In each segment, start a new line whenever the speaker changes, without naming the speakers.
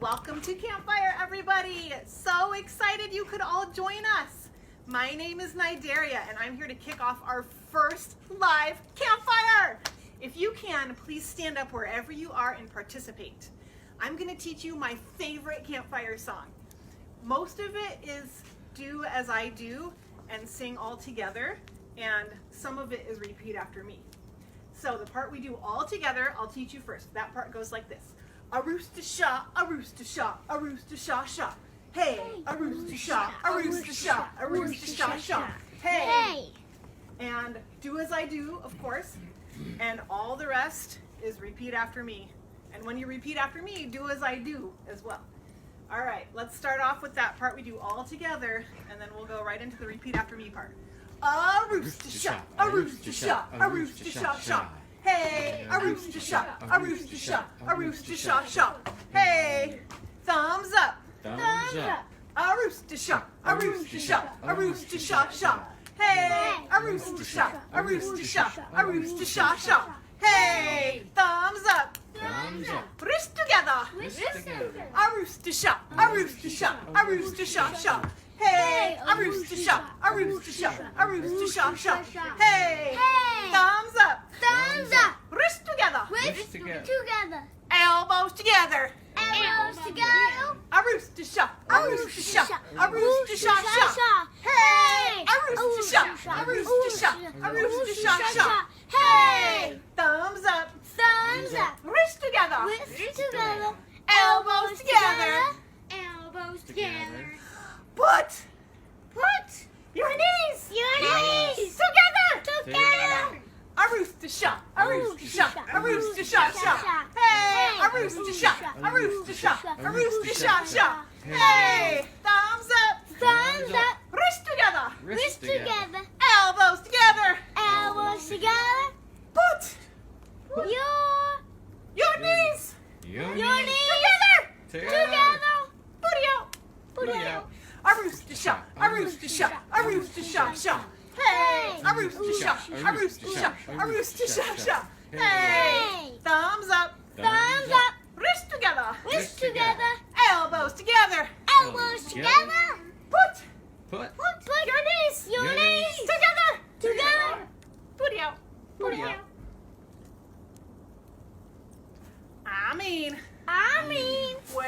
Welcome to Campfire, everybody. So excited you could all join us. My name is Nidaria, and I'm here to kick off our first live campfire. If you can, please stand up wherever you are and participate. I'm going to teach you my favorite campfire song. Most of it is do as I do and sing all together, and some of it is repeat after me. So the part we do all together, I'll teach you first. That part goes like this. A rooster shot, a rooster shot, a rooster shot shot. Hey, a rooster shot, a rooster shot, a rooster shot shot. Hey. And do as I do, of course, and all the rest is repeat after me. And when you repeat after me, do as I do as well. All right, let's start off with that part we do all together, and then we'll go right into the repeat after me part. A rooster shot, a rooster shot, a rooster shot shot. Hey, a rooster shot, a rooster shot, a rooster shot shot. Hey, thumbs up, thumbs up. A rooster shot, a rooster shot, a rooster shot shot. Hey, a rooster shot, a rooster shot, a rooster shot shot. Hey, thumbs up, thumbs up. Wrist together, wrist together. A rooster shot, a rooster shot, a rooster shot shot. Hey, a rooster shot, a rooster shot, a rooster shot shot. Hey, thumbs up, thumbs up. Wrist together,
Wrist together.
elbows together.
Elbows together.
A rooster shot, a rooster shot, a rooster shot shot. Hey, a rooster shot, a rooster shot, a rooster shot shot. Hey, thumbs up,
Thumbs up.
wrist together,
Wrist together.
elbows together.
Elbows together.
Put
Put
your knees
your knees
together. A rooster shot, a rooster shot, a rooster shot shot. Hey, a rooster shot, a rooster shot, a rooster shot shot. Hey, thumbs up,
Thumbs up.
wrist together,
Wrist together.
elbows together.
Elbows together.
Put
Your
knees
knees
together.
together.
Booty out.
Put out.
A rooster shot, a rooster shot, a rooster shot shot. Hey, a rooster shot, a rooster shot, a rooster shot shot. Hey, thumbs up,
Thumbs up.
wrist together,
Wrist together.
elbows together.
Elbows together.
Put
Your knees. Your knees
together.
together.
Booty out.
Put out.
I mean,
Way
way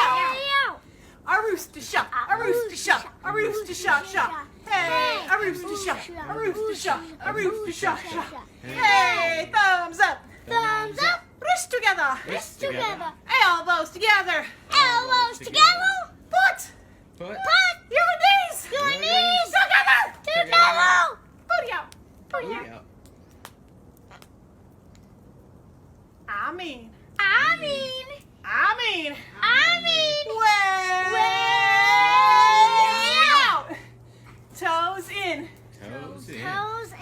out.
out.
A rooster shot, a rooster shot, a rooster shot shot. Hey, a rooster shot, a rooster shot, a rooster shot shot. Hey, thumbs up,
Thumbs up.
wrist together,
Wrist together.
elbows together.
Elbows together.
Put your knees
Your knees
together.
together.
Booty out.
Put
I mean, way out. Toes in.
Toes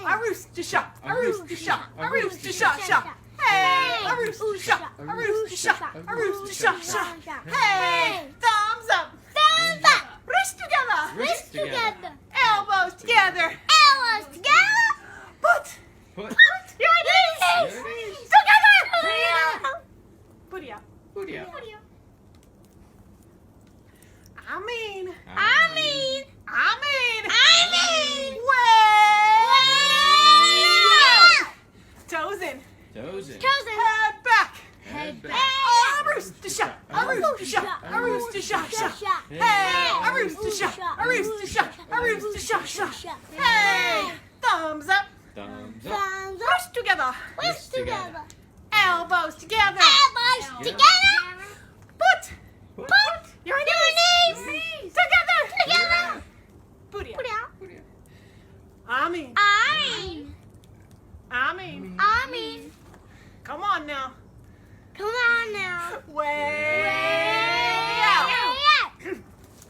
A rooster shot, a rooster shot, a rooster shot shot. Hey, a rooster shot, a rooster shot, a rooster shot shot. Hey, thumbs up,
Thumbs up.
wrist together,
Wrist together.
elbows together.
Elbows together.
Put your knees together. Booty out. I mean, way out. Toes in. Head back.
Head back.
A rooster shot, a rooster shot, a rooster shot shot. Hey, a rooster shot, a rooster shot, a rooster shot shot. Hey, thumbs up,
Thumbs up.
wrist together,
Wrist together.
elbows together.
Elbows together.
Put your knees together. Booty out. I mean, come on now.
Come on now.
Way out.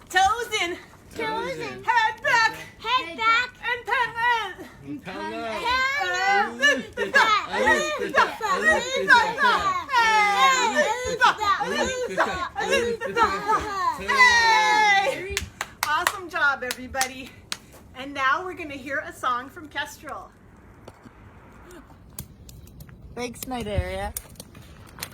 Toes in.
Toes in.
Head back.
Head back.
And pen. Hey! Awesome job, everybody. And now we're going to hear a song from Castro.
Thanks, Nidaria.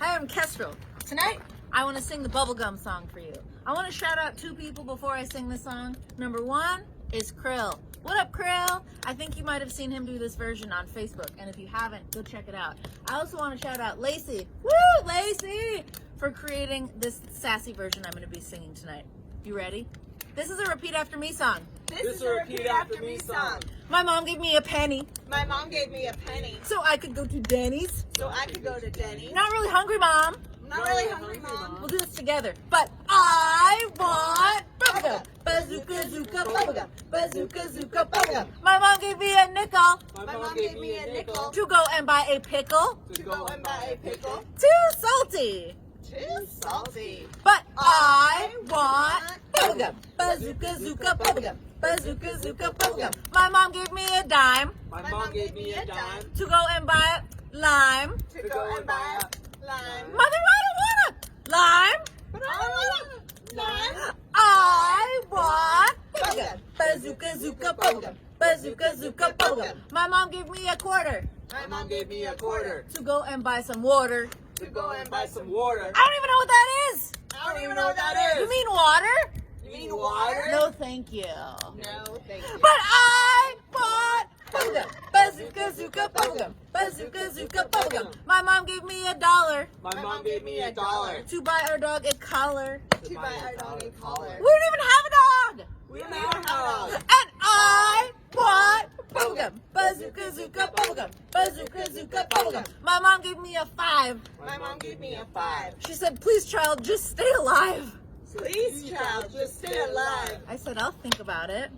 Hi, I'm Castro. Tonight, I want to sing the bubblegum song for you. I want to shout out 2 people before I sing the song. Number 1 is Krill. What up, Krill? I think you might have seen him do this version on Facebook, and if you haven't, go check it out. I also want to shout out Lacey. Woo, Lacey! For creating this sassy version I'm going to be singing tonight. You ready? This is a repeat after me song.
This is a repeat after me song.
My mom gave me a penny
My mom gave me a penny
so I could go to Denny's.
so I could go to Denny's.
Not really hungry, Mom.
I'm not really hungry, Mom.
We'll do this together. But I want bubblegum. Bazooka, zooka, bubblegum. Bazooka, zooka, bubblegum. My mom gave me a nickel
My mom gave me a nickel
to go and buy a pickle.
to go and buy a pickle.
Too salty.
Too salty.
But I want bubblegum. Bazooka, zooka, bubblegum. Bazooka, zooka, bubblegum. My mom gave me a dime
My mom gave me a dime
to go and buy lime.
to go and buy lime.
Mother, I don't want a lime.
But I want lime.
I want bubblegum. Bazooka, zooka, bubblegum. Bazooka, zooka, bubblegum. My mom gave me a quarter
My mom gave me a quarter
to go and buy some water.
to go and buy some water.
I don't even know what that is.
I don't even know what that is.
You mean water?
You mean water?
No, thank you.
No, thank you.
But I want bubblegum. Bazooka, zooka, bubblegum. Bazooka, zooka, bubblegum. My mom gave me $1
My mom gave me a dollar
to buy our dog a collar.
to buy our dog a collar.
We don't even have a dog.
We don't even have a dog.
And I want bubblegum. Bazooka, zooka, bubblegum. Bazooka, zooka, bubblegum. My mom gave me a 5.
My mom gave me a 5.
She said, please, child, just stay alive.
Please, child, just stay alive.
I said, I'll think about it.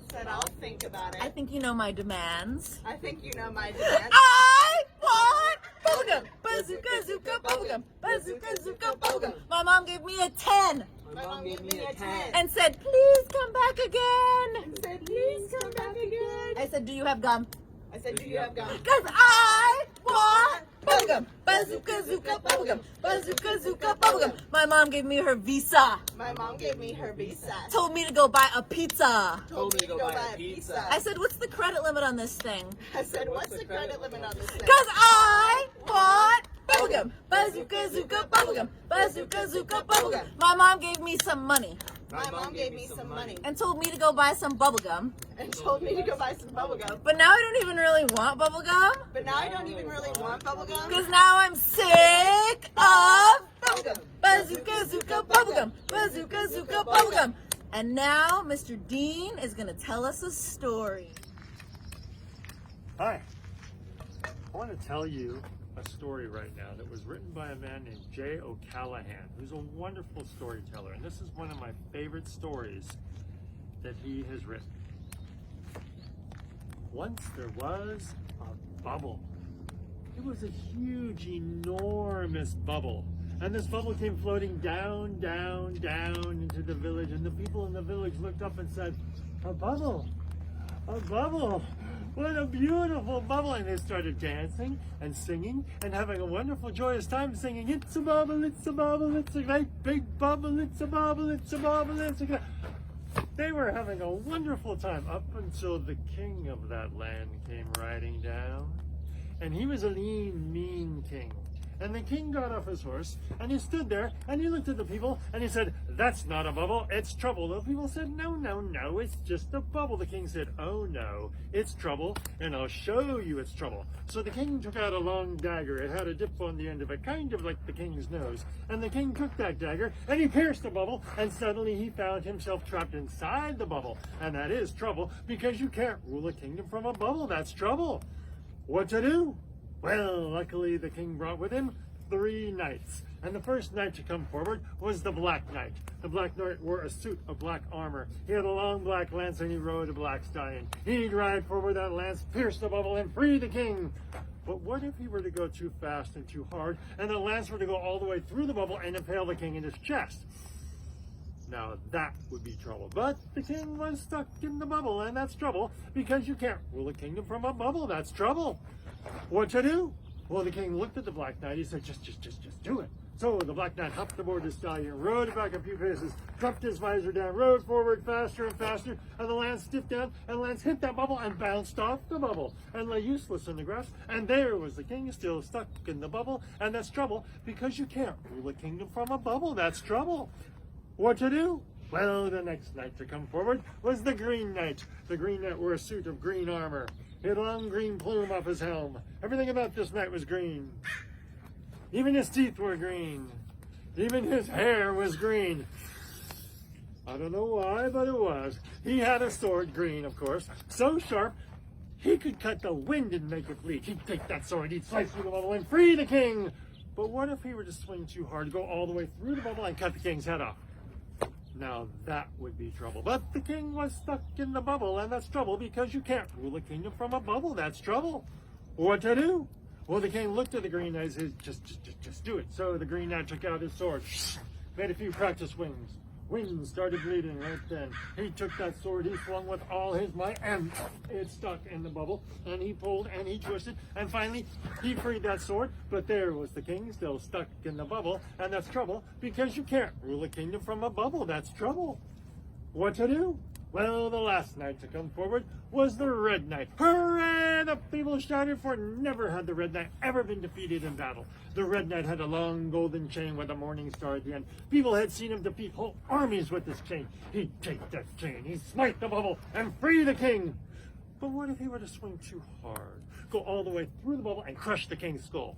Said I'll think about it.
I think you know my demands.
I think you know my demand.
I want bubblegum. Bazooka, zooka, bubblegum. Bazooka, zooka, bubblegum. My mom gave me a 10
My mom gave me a 10.
and said, please come back again.
And said, please come back again.
I said, do you have gum?
I said, do you have gum?
Because I want bubblegum. Bazooka, zooka, bubblegum. Bazooka, zooka, bubblegum. My mom gave me her visa.
My mom gave me her visa.
Told me to go buy a pizza.
Told me to go buy a pizza.
I said, what's the credit limit on this thing?
I said, what's the credit limit on this thing?
Because I want bubblegum. Bazooka, zooka, bubblegum. Bazooka, zooka, bubblegum. My mom gave me some money
My mom gave me some money
and told me to go buy some bubblegum.
and told me to go buy some bubblegum.
But now I don't even really want bubblegum.
But now I don't even really want bubblegum.
Because now I'm sick of bubblegum. Bazooka, zooka, bubblegum. Bazooka, zooka, bubblegum. And now Mr. Dean is going to tell us a story.
Hi. I want to tell you a story right now that was written by a man named Jay O'Callahan, who's a wonderful storyteller. And this is one of my favorite stories that he has written. Once there was a bubble. It was a huge, enormous bubble. And this bubble came floating down, down, down into the village. And the people in the village looked up and said, a bubble, a bubble. What a beautiful bubble. And they started dancing and singing and having a wonderful, joyous time singing, it's a bubble, it's a bubble, it's a great big bubble, it's a bubble, it's a bubble, it's a great... They were having a wonderful time up until the king of that land came riding down. And he was a lean, mean king. And the king got off his horse, and he stood there, and he looked at the people, and he said, that's not a bubble, it's trouble. The people said, no, no, no, it's just a bubble. The king said, oh no, it's trouble, and I'll show you it's trouble. So the king took out a long dagger. It had a dip on the end of it, kind of like the king's nose. And the king took that dagger, and he pierced the bubble, and suddenly he found himself trapped inside the bubble. And that is trouble, because you can't rule a kingdom from a bubble. That's trouble. What to do? Well, luckily the king brought with him 3 knights. And the first knight to come forward was the Black Knight. The Black Knight wore a suit of black armor. He had a long black lance and he rode a black stallion. He'd ride forward that lance, pierce the bubble, and free the king. But what if he were to go too fast and too hard, and the lance were to go all the way through the bubble and impale the king in his chest? Now that would be trouble. But the king was stuck in the bubble, and that's trouble, because you can't rule a kingdom from a bubble. That's trouble. What to do? Well, the king looked at the Black Knight. He said, just do it. So the Black Knight hopped aboard the stallion, rode back a few paces, dropped his visor down, rode forward faster and faster, and the lance stiffed down, and the lance hit that bubble and bounced off the bubble, and lay useless in the grass, and there was the king still stuck in the bubble, and that's trouble, because you can't rule a kingdom from a bubble, that's trouble. What to do? Well, the next knight to come forward was the Green Knight. The Green Knight wore a suit of green armor. He had a long green plume off his helm. Everything about this knight was green. Even his teeth were green. Even his hair was green. I don't know why, but it was. He had a sword, green, of course, so sharp he could cut the wind and make it bleed. He'd take that sword, he'd slice through the bubble and free the king. But what if he were to swing too hard, go all the way through the bubble and cut the king's head off? Now that would be trouble. But the king was stuck in the bubble, and that's trouble because you can't rule a kingdom from a bubble. That's trouble. What to do? Well, the king looked at the Green Knight and said, just do it. So the Green Knight took out his sword, made a few practice swings. Wings started bleeding right then. He took that sword, he swung with all his might, and it stuck in the bubble. And he pulled and he twisted, and finally he freed that sword. But there was the king still stuck in the bubble, and that's trouble because you can't rule a kingdom from a bubble. That's trouble. What to do? Well, the last knight to come forward was the Red Knight. Hooray! The people shouted, for never had the Red Knight ever been defeated in battle. The Red Knight had a long golden chain with a morning star at the end. People had seen him defeat whole armies with this chain. He'd take that chain, he'd smite the bubble, and free the king. But what if he were to swing too hard, go all the way through the bubble, and crush the king's skull?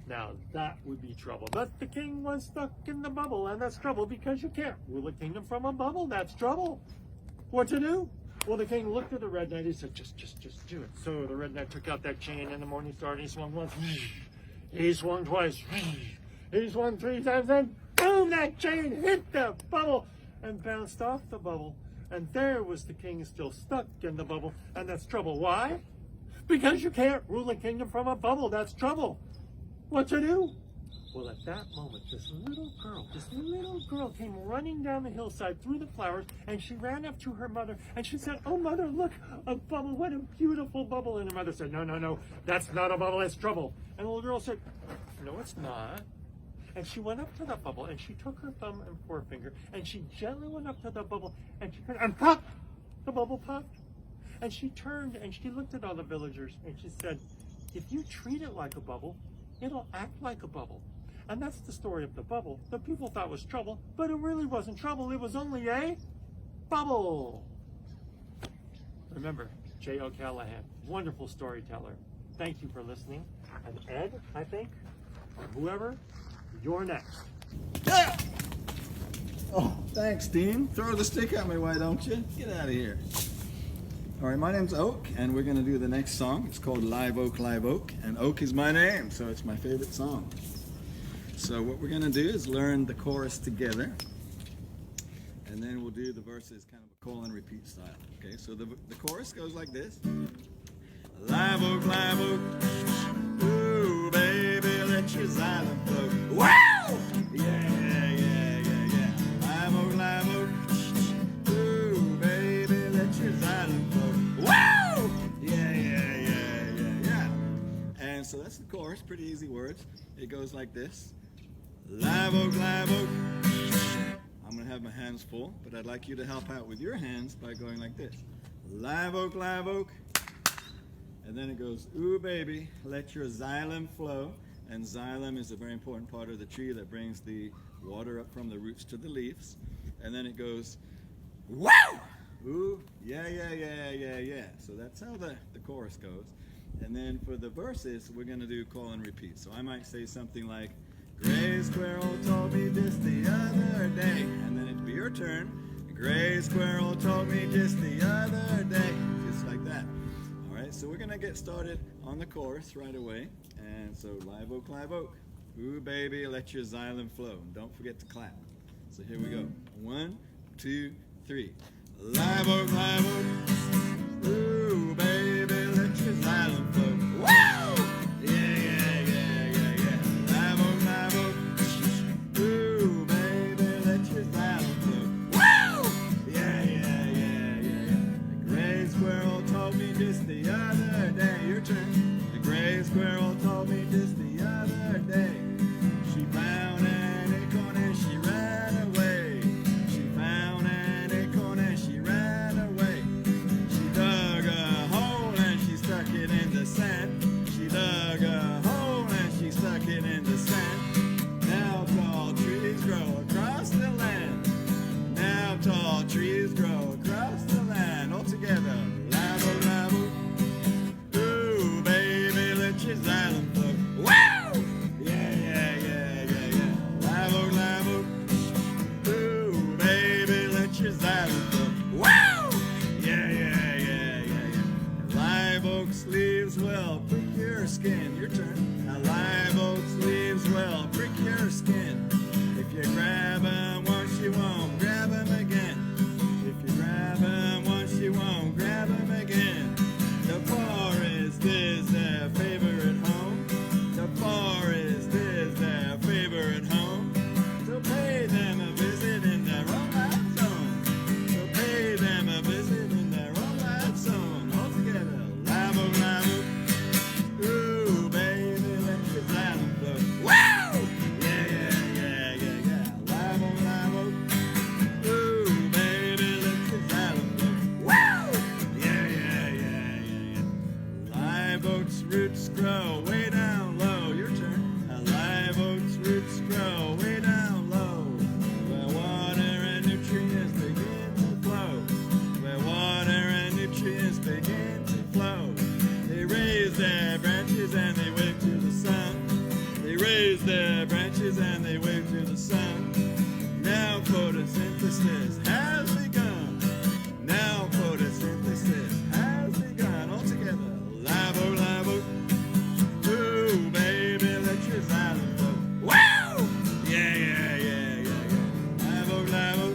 Now that would be trouble. But the king was stuck in the bubble, and that's trouble because you can't rule a kingdom from a bubble. That's trouble. What to do? Well, the king looked at the Red Knight. He said, just do it. So the Red Knight took out that chain and the morning star, and he swung once. He swung twice. He swung 3 times, and boom, that chain hit the bubble and bounced off the bubble. And there was the king still stuck in the bubble, and that's trouble. Why? Because you can't rule a kingdom from a bubble. That's trouble. What to do? Well, at that moment, this little girl came running down the hillside through the flowers, and she ran up to her mother, and she said, "Oh, mother, look, a bubble, what a beautiful bubble." And her mother said, No, that's not a bubble, it's trouble. And the little girl said, "No, it's not." And she went up to the bubble, and she took her thumb and forefinger, and she gently went up to the bubble, and pop, the bubble popped. And she turned, and she looked at all the villagers, and she said, "If you treat it like a bubble, it'll act like a bubble." And that's the story of the bubble. The people thought was trouble, but it really wasn't trouble. It was only a bubble. Remember, J. O'Callahan, wonderful storyteller. Thank you for listening. And Ed, I think, or whoever, you're next.
Yeah! Oh, thanks, Dean. Throw the stick at me, why don't you? Get out of here. All right, my name's Oak, and we're going to do the next song. It's called Live Oak, and Oak is my name, so it's my favorite song. So what we're going to do is learn the chorus together, and then we'll do the verses kind of a call and repeat style. Okay, so the chorus goes like this. Live Oak, ooh, baby, let your xylophone flow. Wow! Yeah. Live Oak, ooh, baby, let your xylophone flow. Wow! Yeah. And so that's the chorus, pretty easy words. It goes like this. Live Oak. I'm going to have my hands full, but I'd like you to help out with your hands by going like this. Live Oak. And then it goes, ooh, baby, let your xylem flow. And xylem is a very important part of the tree that brings the water up from the roots to the leaves. And then it goes, wow! Ooh, yeah. So that's how the chorus goes. And then for the verses, we're going to do call and repeat. So I might say something like, Gray Squirrel told me just the other day. And then it'd be your turn. Gray Squirrel told me just the other day. Just like that. All right, so we're going to get started on the chorus right away. And so, Live Oak. Ooh, baby, let your xylem flow. And don't forget to clap. So here we go. 1, 2, 3. Live Oak. Ooh, baby, let your xylem flow. Wow! Yeah. Live Oak. Ooh, baby, let your xylem flow. Wow! Yeah. The gray squirrel told me just the other day. Your turn. The gray squirrel told me just the other day. She found photosynthesis has begun. Now photosynthesis has begun. All together. Lavo, lavo. Ooh, baby, let your xylem flow. Wow! Yeah, yeah, yeah, yeah, yeah. Lavo, lavo.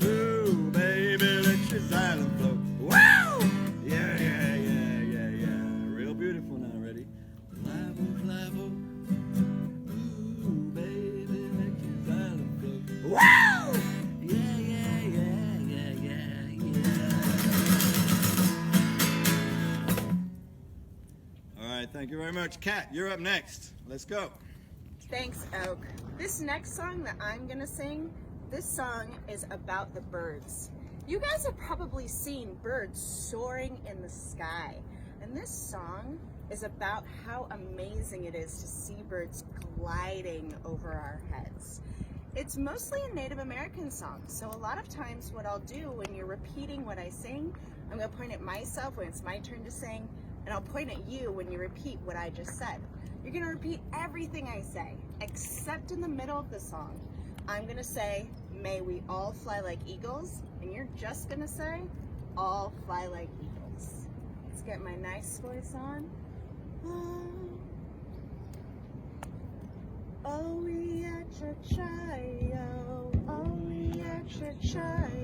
Ooh, baby, let your xylem flow. Wow! Yeah, yeah, yeah, yeah, yeah. Real beautiful now. Ready? Lavo, lavo. Ooh, baby, let your xylem flow. Wow! Yeah, yeah, yeah, yeah, yeah, yeah. All right, thank you very much. Kat, you're up next. Let's go.
Thanks, Oak. This next song that I'm gonna sing, this song is about the birds. You guys have probably seen birds soaring in the sky. And this song is about how amazing it is to see birds gliding over our heads. It's mostly a Native American song, so a lot of times what I'll do when you're repeating what I sing, I'm gonna point at myself when it's my turn to sing, and I'll point at you when you repeat what I just said. You're gonna repeat everything I say, except in the middle of the song. I'm gonna say, may we all fly like eagles, and you're just gonna say, all fly like eagles. Let's get my nice voice on. Oh, yeah, cha-cha-yo. Oh, yeah, cha-cha-yo.